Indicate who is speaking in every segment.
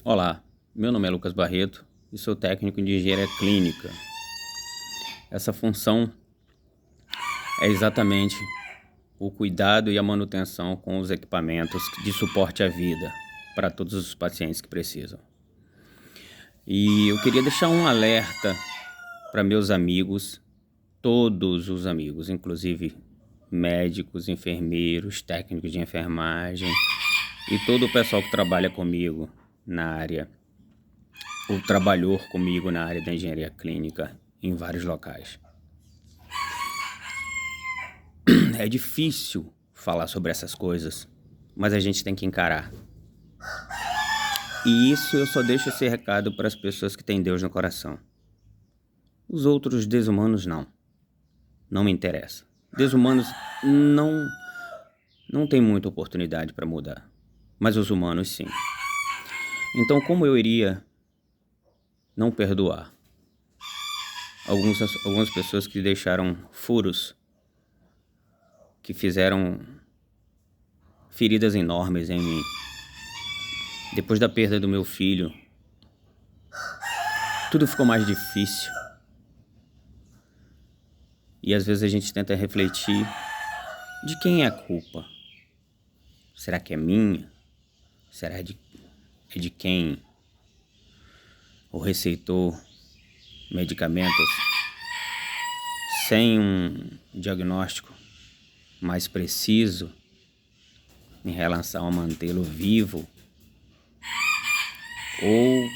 Speaker 1: Olá, meu nome é Lucas Barreto e sou técnico de engenharia clínica. Essa função é exatamente o cuidado e a manutenção com os equipamentos de suporte à vida para todos os pacientes que precisam. E eu queria deixar um alerta para meus amigos, todos os amigos, inclusive médicos, enfermeiros, técnicos de enfermagem e todo o pessoal que trabalha comigo na área, ou trabalhou comigo na área da engenharia clínica em vários locais. É difícil falar sobre essas coisas, mas a gente tem que encarar. E isso eu só deixo esse recado para as pessoas que têm Deus no coração. Os outros desumanos não me interessa. Desumanos não tem muita oportunidade para mudar, mas os humanos sim. Então, como eu iria não perdoar algumas pessoas que deixaram furos, que fizeram feridas enormes em mim? Depois da perda do meu filho, tudo ficou mais difícil. E às vezes a gente tenta refletir de quem é a culpa. Será que é minha? Será é de quem ou receitou medicamentos sem um diagnóstico mais preciso em relação a mantê-lo vivo, ou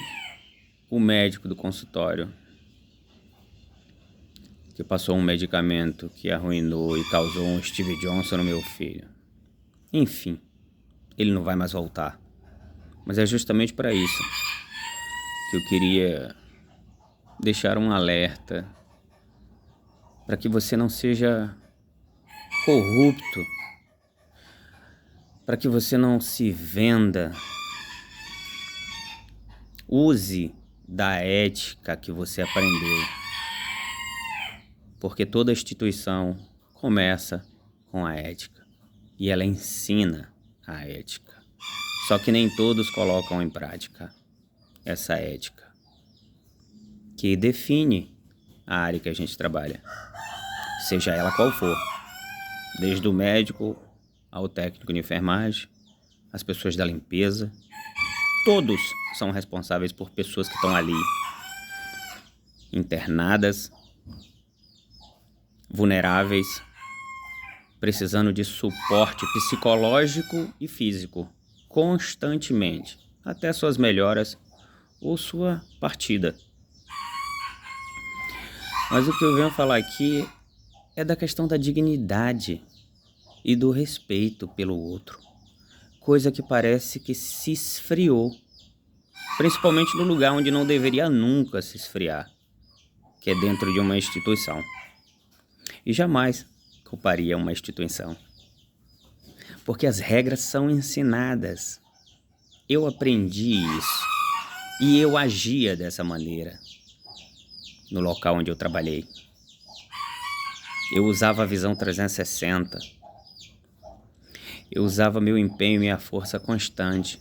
Speaker 1: o médico do consultório que passou um medicamento que arruinou e causou um Steve Johnson no meu filho. Enfim, ele não vai mais voltar. Mas é justamente para isso que eu queria deixar um alerta para que você não seja corrupto, para que você não se venda. Use da ética que você aprendeu, porque toda instituição começa com a ética e ela ensina a ética. Só que nem todos colocam em prática essa ética que define a área que a gente trabalha, seja ela qual for, desde o médico ao técnico de enfermagem, as pessoas da limpeza. Todos são responsáveis por pessoas que estão ali internadas, vulneráveis, precisando de suporte psicológico e físico constantemente, até suas melhoras ou sua partida. Mas o que eu venho falar aqui é da questão da dignidade e do respeito pelo outro, coisa que parece que se esfriou, principalmente no lugar onde não deveria nunca se esfriar, que é dentro de uma instituição. E jamais culparia uma instituição, porque as regras são ensinadas. Eu aprendi isso e eu agia dessa maneira no local onde eu trabalhei. Eu usava a visão 360. Eu usava meu empenho e minha força constante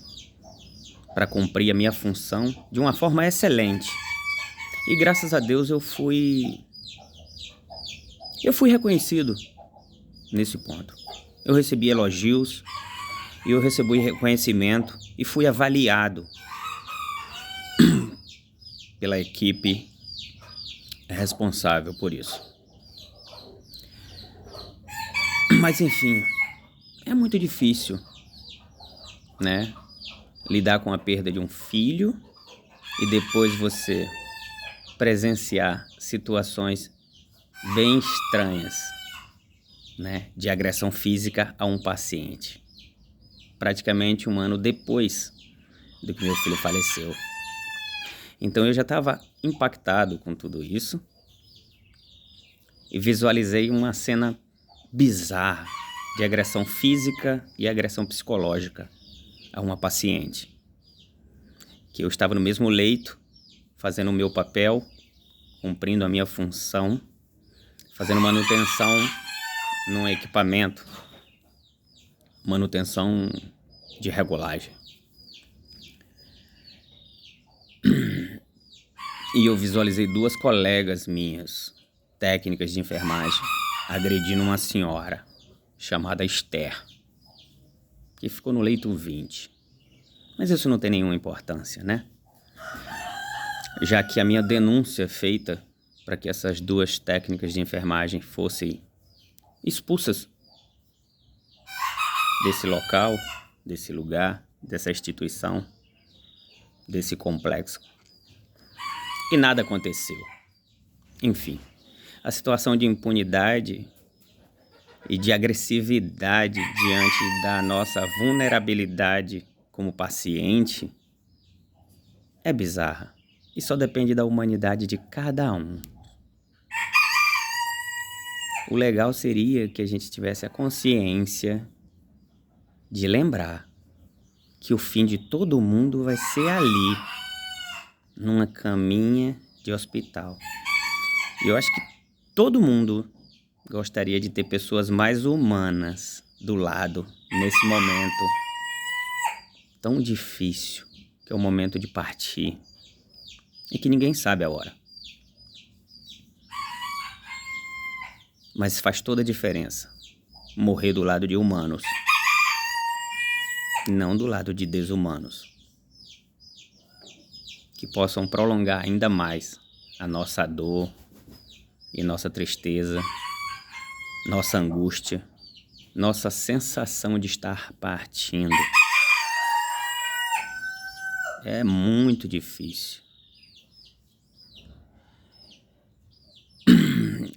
Speaker 1: para cumprir a minha função de uma forma excelente. E graças a Deus eu fui reconhecido nesse ponto. Eu recebi elogios, eu recebi reconhecimento e fui avaliado pela equipe responsável por isso. Mas enfim, é muito difícil, né? Lidar com a perda de um filho e depois você presenciar situações bem estranhas, né? De agressão física a um paciente, praticamente um ano depois do que meu filho faleceu. Então eu já estava impactado com tudo isso e visualizei uma cena bizarra de agressão física e agressão psicológica a uma paciente, que eu estava no mesmo leito, fazendo o meu papel, cumprindo a minha função, fazendo manutenção num equipamento, manutenção de regulagem. E eu visualizei duas colegas minhas, técnicas de enfermagem, agredindo uma senhora chamada Esther, que ficou no leito 20. Mas isso não tem nenhuma importância, né? Já que a minha denúncia feita para que essas duas técnicas de enfermagem fossem expulsas desse local, desse lugar, dessa instituição, desse complexo. E nada aconteceu. Enfim, a situação de impunidade e de agressividade diante da nossa vulnerabilidade como paciente é bizarra. E só depende da humanidade de cada um. O legal seria que a gente tivesse a consciência de lembrar que o fim de todo mundo vai ser ali, numa caminha de hospital. E eu acho que todo mundo gostaria de ter pessoas mais humanas do lado nesse momento tão difícil, que é o momento de partir e que ninguém sabe a hora. Mas faz toda a diferença morrer do lado de humanos, não do lado de desumanos, que possam prolongar ainda mais a nossa dor e nossa tristeza, nossa angústia, nossa sensação de estar partindo. É muito difícil.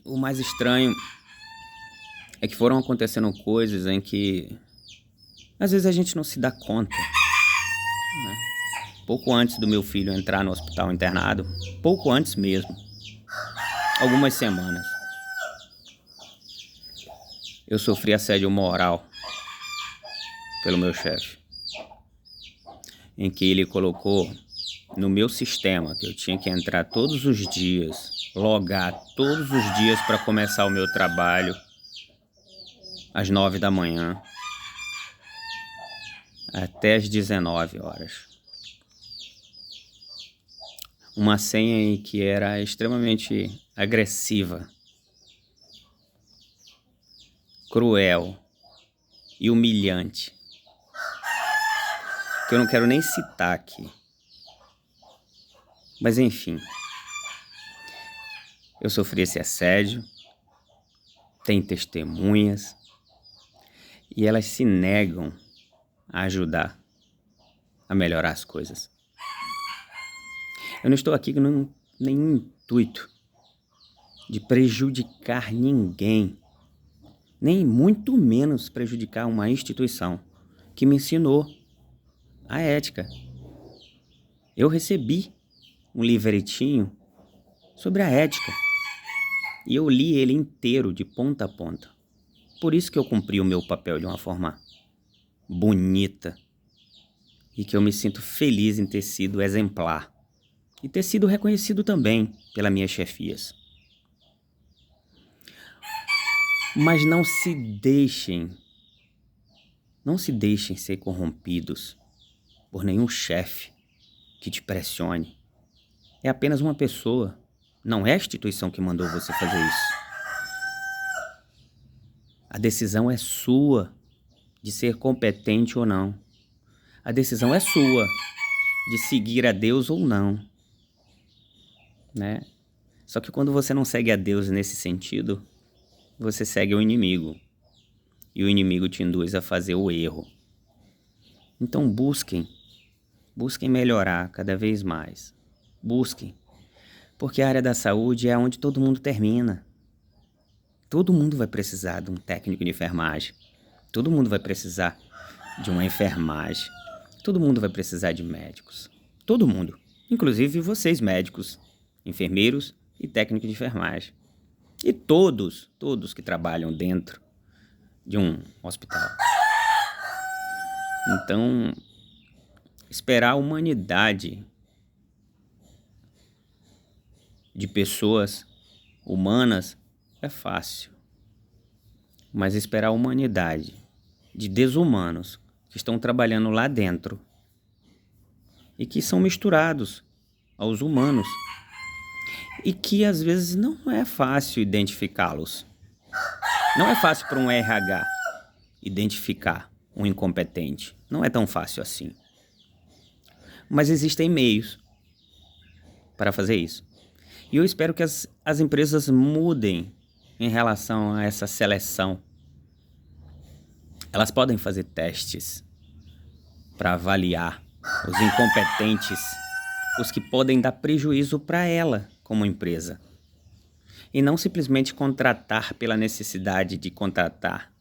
Speaker 1: O mais estranho é que foram acontecendo coisas em que às vezes a gente não se dá conta, né? Pouco antes do meu filho entrar no hospital internado, pouco antes mesmo, algumas semanas, eu sofri assédio moral pelo meu chefe, em que ele colocou no meu sistema que eu tinha que entrar todos os dias, logar todos os dias para começar o meu trabalho às 9 da manhã até às 19 horas. Uma senha em que era extremamente agressiva, cruel e humilhante, que eu não quero nem citar aqui. Mas enfim, eu sofri esse assédio, tem testemunhas, e elas se negam a ajudar a melhorar as coisas. Eu não estou aqui com nenhum intuito de prejudicar ninguém, nem muito menos prejudicar uma instituição que me ensinou a ética. Eu recebi um livretinho sobre a ética e eu li ele inteiro de ponta a ponta. Por isso que eu cumpri o meu papel de uma forma bonita e que eu me sinto feliz em ter sido exemplar e ter sido reconhecido também pelas minhas chefias. Mas não se deixem ser corrompidos por nenhum chefe que te pressione. É apenas uma pessoa, não é a instituição que mandou você fazer isso. A decisão é sua de ser competente ou não. A decisão é sua de seguir a Deus ou não, né? Só que quando você não segue a Deus nesse sentido, você segue o inimigo. E o inimigo te induz a fazer o erro. Então busquem melhorar cada vez mais. Busquem. Porque a área da saúde é onde todo mundo termina. Todo mundo vai precisar de um técnico de enfermagem. Todo mundo vai precisar de uma enfermagem. Todo mundo vai precisar de médicos. Todo mundo. Inclusive vocês médicos, enfermeiros e técnicos de enfermagem. E todos que trabalham dentro de um hospital. Então, esperar a humanidade de pessoas humanas é fácil. Mas esperar a humanidade de desumanos que estão trabalhando lá dentro e que são misturados aos humanos e que às vezes não é fácil identificá-los. Não é fácil para um RH identificar um incompetente. Não é tão fácil assim. Mas existem meios para fazer isso. E eu espero que as empresas mudem em relação a essa seleção. Elas podem fazer testes para avaliar os incompetentes, os que podem dar prejuízo para ela como empresa. E não simplesmente contratar pela necessidade de contratar.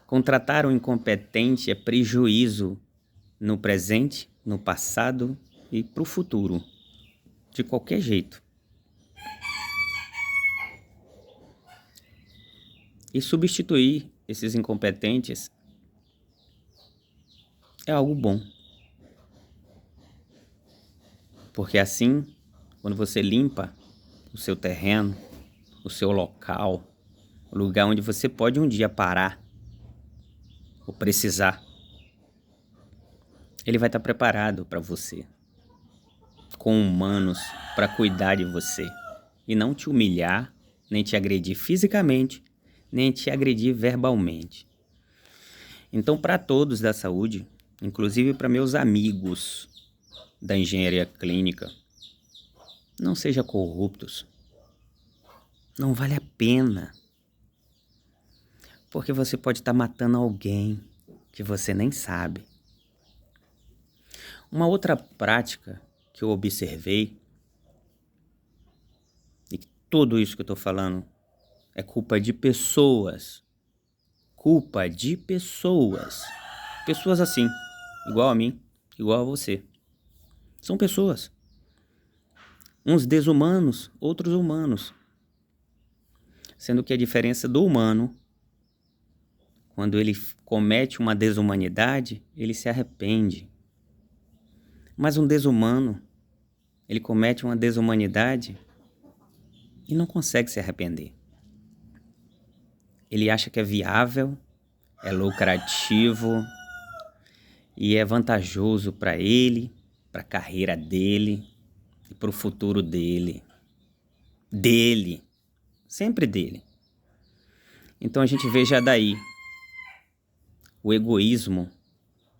Speaker 1: Contratar um incompetente é prejuízo no presente, no passado e para o futuro. De qualquer jeito. E substituir esses incompetentes é algo bom. Porque assim, quando você limpa o seu terreno, o seu local, o lugar onde você pode um dia parar ou precisar, ele vai estar preparado para você, com humanos para cuidar de você e não te humilhar, nem te agredir fisicamente, nem te agredir verbalmente. Então, para todos da saúde, inclusive para meus amigos da engenharia clínica, não sejam corruptos. Não vale a pena. Porque você pode estar matando alguém que você nem sabe. Uma outra prática que eu observei, e tudo isso que eu estou falando é culpa de pessoas. Culpa de pessoas. Pessoas assim, igual a mim, igual a você. São pessoas. Uns desumanos, outros humanos. Sendo que a diferença do humano, quando ele comete uma desumanidade, ele se arrepende. Mas um desumano, ele comete uma desumanidade e não consegue se arrepender. Ele acha que é viável, é lucrativo e é vantajoso para ele, para a carreira dele e para o futuro dele. Dele. Sempre dele. Então a gente vê já daí o egoísmo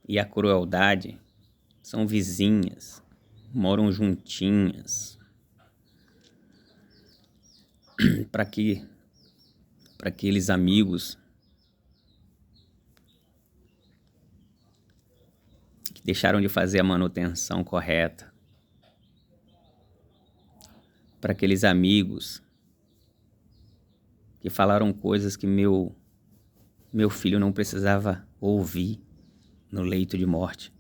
Speaker 1: e a crueldade são vizinhas, moram juntinhas. Para aqueles amigos que deixaram de fazer a manutenção correta. Para aqueles amigos que falaram coisas que meu filho não precisava ouvir no leito de morte.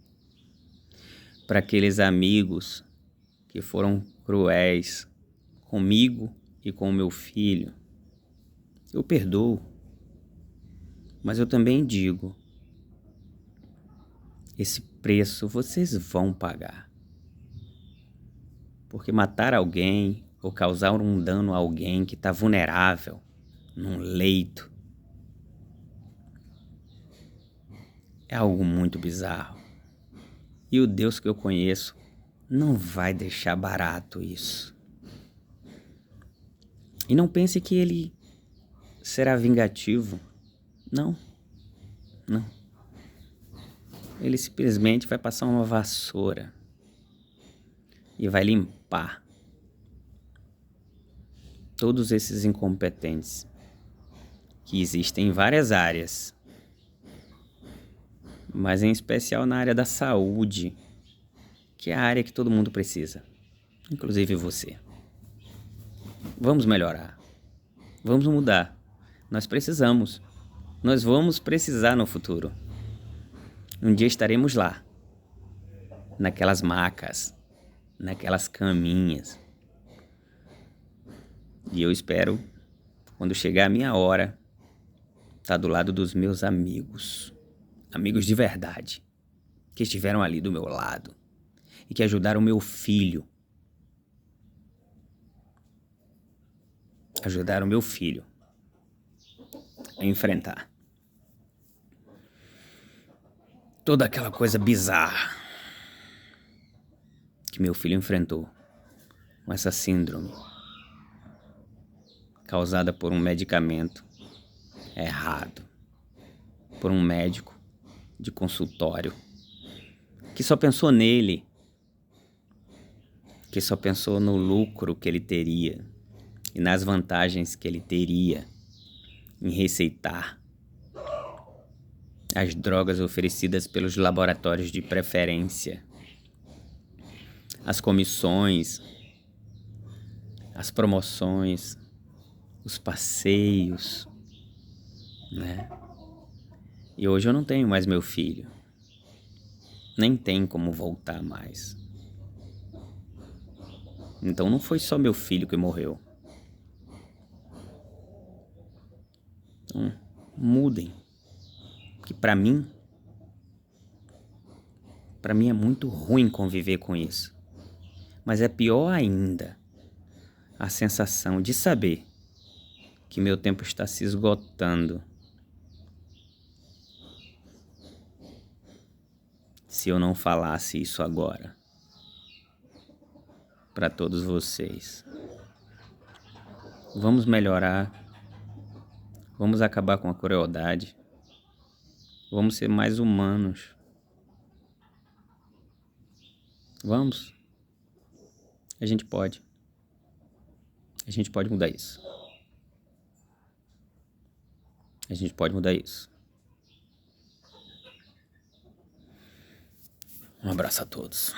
Speaker 1: Para aqueles amigos que foram cruéis comigo e com o meu filho. Eu perdoo, mas eu também digo, esse preço vocês vão pagar. Porque matar alguém ou causar um dano a alguém que está vulnerável num leito é algo muito bizarro. E o Deus que eu conheço não vai deixar barato isso. E não pense que ele será vingativo. Não. Não. Ele simplesmente vai passar uma vassoura e vai limpar todos esses incompetentes que existem em várias áreas, mas em especial na área da saúde, que é a área que todo mundo precisa, inclusive você. Vamos melhorar, vamos mudar, nós precisamos, nós vamos precisar no futuro. Um dia estaremos lá, naquelas macas, naquelas caminhas. E eu espero, quando chegar a minha hora, estar do lado dos meus amigos. Amigos de verdade. Que estiveram ali do meu lado. E que ajudaram meu filho. Ajudaram meu filho a enfrentar toda aquela coisa bizarra que meu filho enfrentou com essa síndrome causada por um medicamento errado, por um médico de consultório que só pensou nele, que só pensou no lucro que ele teria e nas vantagens que ele teria em receitar as drogas oferecidas pelos laboratórios de preferência, as comissões, as promoções, os passeios, né? E hoje eu não tenho mais meu filho, nem tem como voltar mais. Então não foi só meu filho que morreu. Então, mudem, que pra mim é muito ruim conviver com isso. Mas é pior ainda a sensação de saber que meu tempo está se esgotando se eu não falasse isso agora para todos vocês. Vamos melhorar, vamos acabar com a crueldade, vamos ser mais humanos. Vamos. A gente pode. A gente pode mudar isso. A gente pode mudar isso. Um abraço a todos.